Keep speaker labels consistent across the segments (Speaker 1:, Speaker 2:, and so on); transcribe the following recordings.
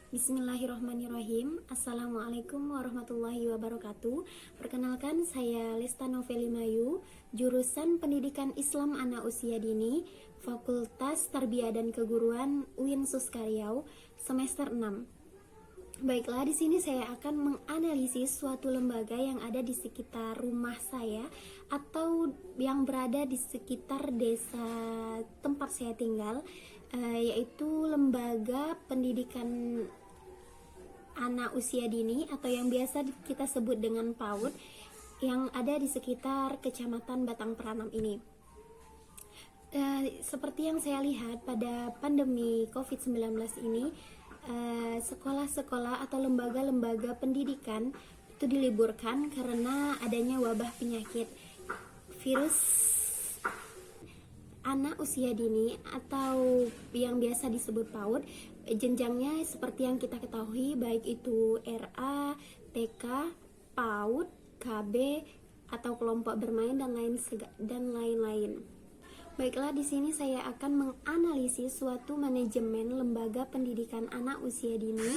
Speaker 1: Bismillahirrahmanirrahim. Assalamualaikum warahmatullahi wabarakatuh. Perkenalkan, saya Lesta Noveli Mayu, jurusan Pendidikan Islam Anak Usia Dini, Fakultas Tarbiyah dan Keguruan UIN Suskaryau, semester 6. Baiklah, di sini saya akan menganalisis suatu lembaga yang ada di sekitar rumah saya atau yang berada di sekitar desa tempat saya tinggal, yaitu lembaga pendidikan anak usia dini atau yang biasa kita sebut dengan PAUD yang ada di sekitar Kecamatan Batang Peranap ini. Seperti yang saya lihat pada pandemi COVID-19 ini, sekolah-sekolah atau lembaga-lembaga pendidikan itu diliburkan karena adanya wabah penyakit virus anak usia dini atau yang biasa disebut PAUD. Jenjangnya seperti yang kita ketahui, baik itu RA, TK, PAUD, KB atau kelompok bermain dan lain-lain. Baiklah, di sini saya akan menganalisis suatu manajemen lembaga pendidikan anak usia dini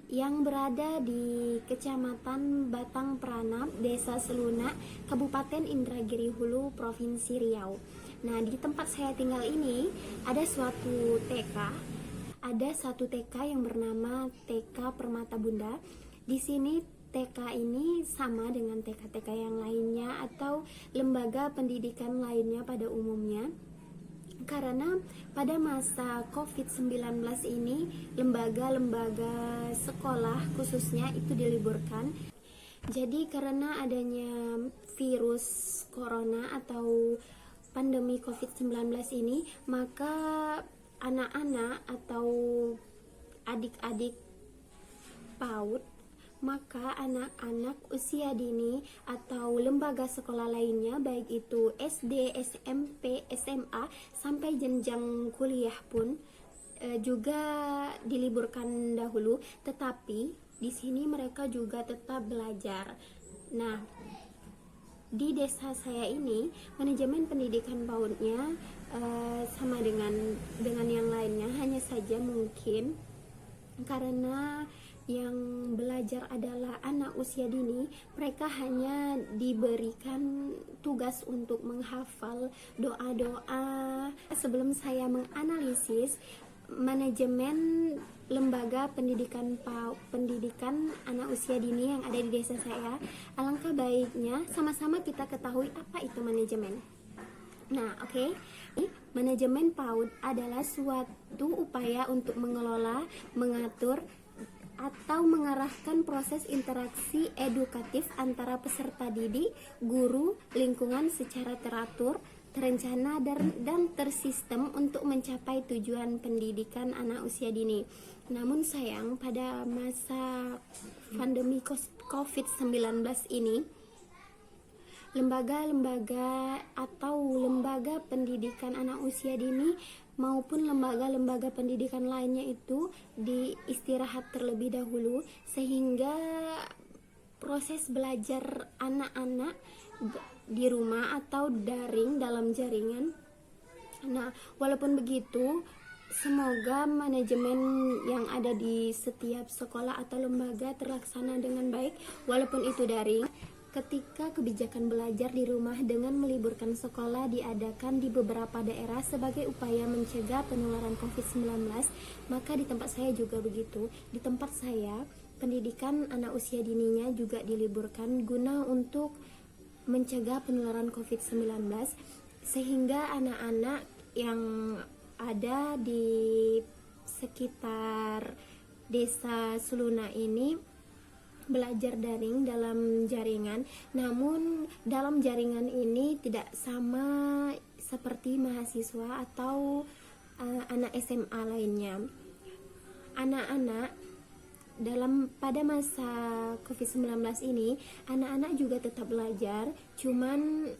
Speaker 1: yang berada di Kecamatan Batang Peranap, Desa Seluna, Kabupaten Indragiri Hulu, Provinsi Riau. Nah, di tempat saya tinggal ini ada satu TK yang bernama TK Permata Bunda. Di sini TK ini sama dengan TK-TK yang lainnya atau lembaga pendidikan lainnya pada umumnya. Karena pada masa COVID-19 ini lembaga-lembaga sekolah khususnya itu diliburkan. Jadi karena adanya virus corona atau pandemi COVID-19 ini, maka anak-anak atau adik-adik PAUD, maka anak-anak usia dini atau lembaga sekolah lainnya, baik itu SD, SMP, SMA, sampai jenjang kuliah pun juga diliburkan dahulu, tetapi di sini mereka juga tetap belajar. Nah, di desa saya ini manajemen pendidikan PAUD-nya sama dengan yang lainnya, hanya saja mungkin karena yang belajar adalah anak usia dini, mereka hanya diberikan tugas untuk menghafal doa-doa. Sebelum saya menganalisis manajemen lembaga pendidikan anak usia dini yang ada di desa saya, alangkah baiknya sama-sama kita ketahui apa itu manajemen. Nah, oke. Manajemen PAUD adalah suatu upaya untuk mengelola, mengatur, atau mengarahkan proses interaksi edukatif antara peserta didik, guru, lingkungan secara teratur, terencana, dan tersistem untuk mencapai tujuan pendidikan anak usia dini. Namun sayang, pada masa pandemi COVID-19 ini, lembaga-lembaga atau lembaga pendidikan anak usia dini maupun lembaga-lembaga pendidikan lainnya itu diistirahat terlebih dahulu, sehingga proses belajar anak-anak di rumah atau daring dalam jaringan. Nah, walaupun begitu, semoga manajemen yang ada di setiap sekolah atau lembaga terlaksana dengan baik walaupun itu daring. Ketika kebijakan belajar di rumah dengan meliburkan sekolah diadakan di beberapa daerah sebagai upaya mencegah penularan COVID-19, maka di tempat saya juga begitu. Di tempat saya, pendidikan anak usia dininya juga diliburkan guna untuk mencegah penularan COVID-19, sehingga anak-anak yang ada di sekitar desa Seluna ini belajar daring dalam jaringan. Namun dalam jaringan ini tidak sama seperti mahasiswa atau anak SMA lainnya. Anak-anak pada masa COVID-19 ini, anak-anak juga tetap belajar, cuman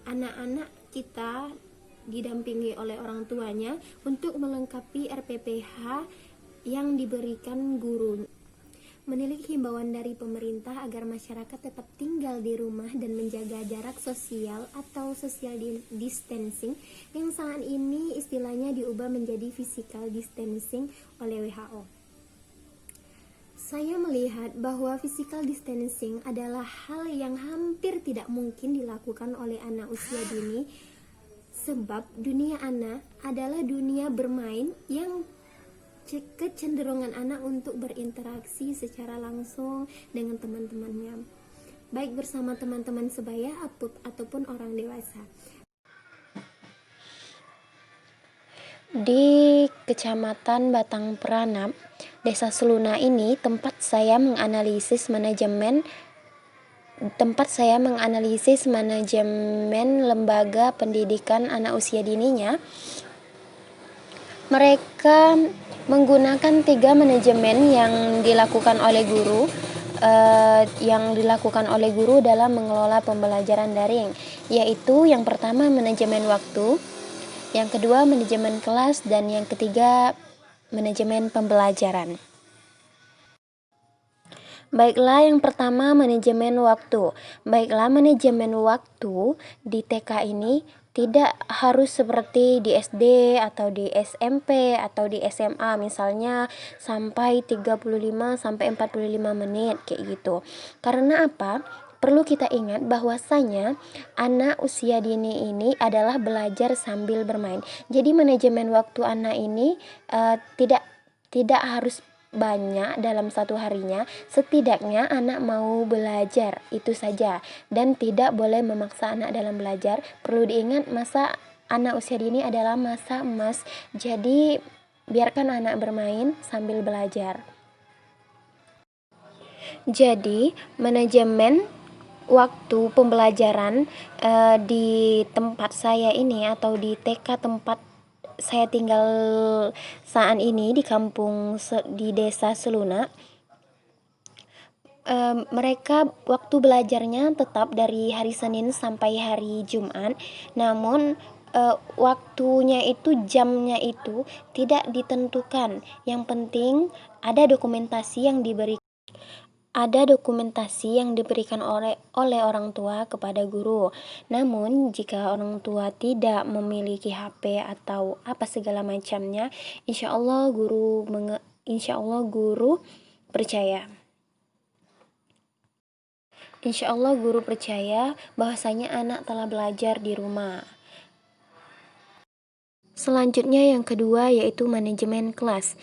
Speaker 1: anak-anak kita didampingi oleh orang tuanya untuk melengkapi RPPH yang diberikan guru. Menilik himbauan dari pemerintah agar masyarakat tetap tinggal di rumah dan menjaga jarak sosial atau social distancing yang saat ini istilahnya diubah menjadi physical distancing oleh WHO. Saya melihat bahwa physical distancing adalah hal yang hampir tidak mungkin dilakukan oleh anak usia dini, sebab dunia anak adalah dunia bermain yang kecenderungan anak untuk berinteraksi secara langsung dengan teman-temannya, baik bersama teman-teman sebaya ataupun orang dewasa.
Speaker 2: Di Kecamatan Batang Peranap, Desa Seluna ini tempat saya menganalisis manajemen lembaga pendidikan anak usia dininya. Mereka menggunakan 3 manajemen yang dilakukan oleh guru dalam mengelola pembelajaran daring, yaitu yang pertama manajemen waktu, yang kedua manajemen kelas, dan yang ketiga manajemen pembelajaran. Baiklah, yang pertama manajemen waktu. Baiklah, manajemen waktu di TK ini tidak harus seperti di SD atau di SMP atau di SMA, misalnya sampai 35 sampai 45 menit kayak gitu. Karena apa? Perlu kita ingat bahwasanya anak usia dini ini adalah belajar sambil bermain. Jadi manajemen waktu anak ini tidak harus banyak dalam satu harinya, setidaknya anak mau belajar, itu saja. Dan tidak boleh memaksa anak dalam belajar. Perlu diingat, masa anak usia dini adalah masa emas, jadi biarkan anak bermain sambil belajar. Jadi manajemen waktu pembelajaran di tempat saya ini atau di TK tempat saya tinggal saat ini di Desa Seluna, mereka waktu belajarnya tetap dari hari Senin sampai hari Jumat, namun waktunya itu, jamnya itu tidak ditentukan. Yang penting ada dokumentasi yang diberikan oleh orang tua kepada guru. Namun jika orang tua tidak memiliki HP atau apa segala macamnya, insya Allah guru percaya bahwasanya anak telah belajar di rumah. Selanjutnya yang kedua yaitu manajemen kelas,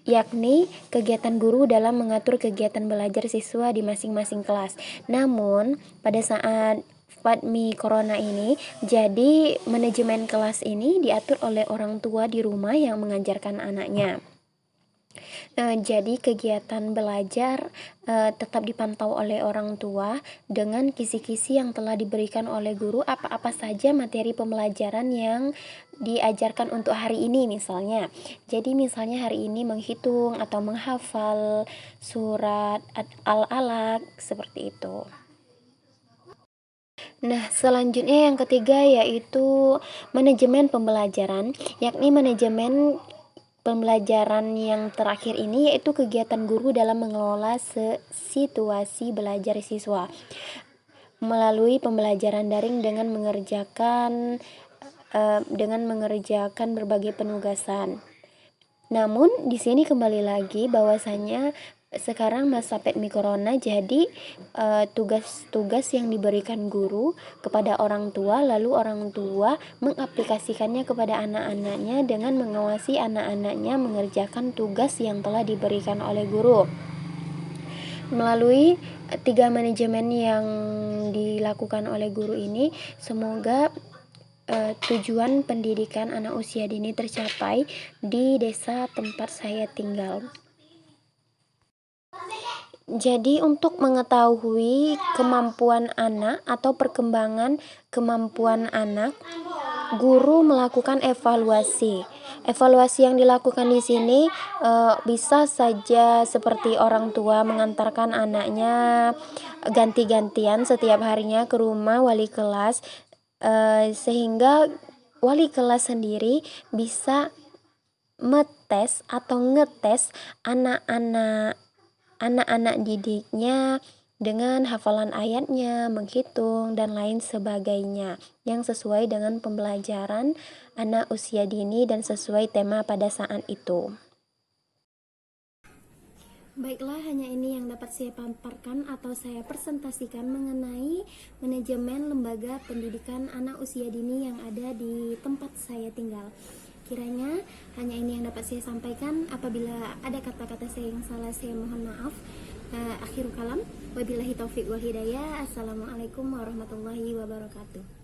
Speaker 2: yakni kegiatan guru dalam mengatur kegiatan belajar siswa di masing-masing kelas. Namun pada saat pandemi corona ini, jadi manajemen kelas ini diatur oleh orang tua di rumah yang mengajarkan anaknya. Jadi kegiatan belajar tetap dipantau oleh orang tua dengan kisi-kisi yang telah diberikan oleh guru, apa-apa saja materi pembelajaran yang diajarkan untuk hari ini misalnya. Jadi misalnya hari ini menghitung atau menghafal surat Al-Alaq, seperti itu. Nah, selanjutnya yang ketiga yaitu manajemen pembelajaran, yakni manajemen pembelajaran yang terakhir ini yaitu kegiatan guru dalam mengelola situasi belajar siswa melalui pembelajaran daring dengan mengerjakan berbagai penugasan. Namun di sini kembali lagi bahwasanya sekarang masa pandemi corona, jadi tugas-tugas yang diberikan guru kepada orang tua, lalu orang tua mengaplikasikannya kepada anak-anaknya dengan mengawasi anak-anaknya mengerjakan tugas yang telah diberikan oleh guru. Melalui 3 manajemen yang dilakukan oleh guru ini, semoga tujuan pendidikan anak usia dini tercapai di desa tempat saya tinggal. Jadi untuk mengetahui kemampuan anak atau perkembangan kemampuan anak, guru melakukan evaluasi. Evaluasi yang dilakukan di sini bisa saja seperti orang tua mengantarkan anaknya ganti-gantian setiap harinya ke rumah wali kelas, sehingga wali kelas sendiri bisa ngetes anak-anak didiknya dengan hafalan ayatnya, menghitung, dan lain sebagainya yang sesuai dengan pembelajaran anak usia dini dan sesuai tema pada saat itu.
Speaker 1: Baiklah, hanya ini yang dapat saya paparkan atau saya presentasikan mengenai manajemen lembaga pendidikan anak usia dini yang ada di tempat saya tinggal. Kiranya hanya ini yang dapat saya sampaikan. Apabila ada kata-kata saya yang salah, saya mohon maaf. Akhirul kalam, wabillahi taufiq wal hidayah. Assalamualaikum warahmatullahi wabarakatuh.